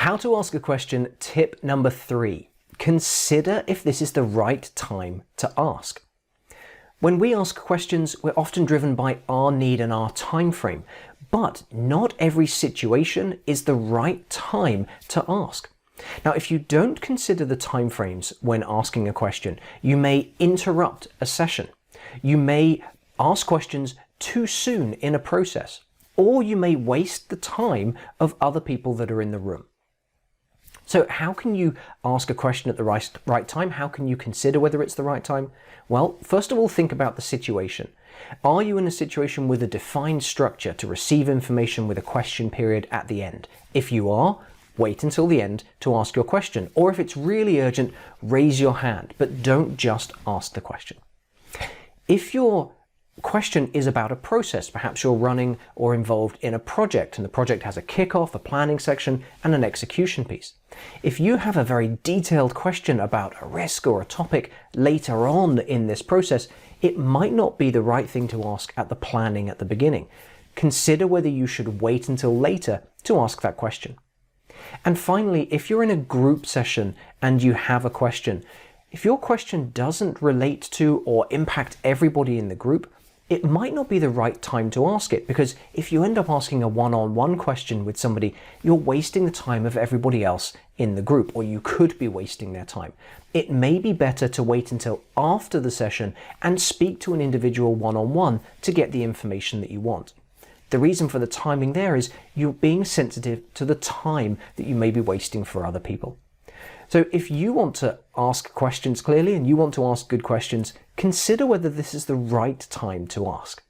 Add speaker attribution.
Speaker 1: How to ask a question, tip number 3. Consider if this is the right time to ask. When we ask questions, we're often driven by our need and our time frame, but not every situation is the right time to ask. Now, if you don't consider the time frames when asking a question, you may interrupt a session. You may ask questions too soon in a process, or you may waste the time of other people that are in the room. So how can you ask a question at the right time? How can you consider whether it's the right time? Well, first of all, think about the situation. Are you in a situation with a defined structure to receive information with a question period at the end? If you are, wait until the end to ask your question. Or if it's really urgent, raise your hand, but don't just ask the question. If your question is about a process, perhaps you're running or involved in a project and the project has a kickoff, a planning section, and an execution piece. If you have a very detailed question about a risk or a topic later on in this process, it might not be the right thing to ask at the planning at the beginning. Consider whether you should wait until later to ask that question. And finally, if you're in a group session and you have a question, if your question doesn't relate to or impact everybody in the group, it might not be the right time to ask it, because if you end up asking a one-on-one question with somebody, you're wasting the time of everybody else in the group, or you could be wasting their time. It may be better to wait until after the session and speak to an individual one-on-one to get the information that you want. The reason for the timing there is you're being sensitive to the time that you may be wasting for other people. So if you want to ask questions clearly and you want to ask good questions, consider whether this is the right time to ask.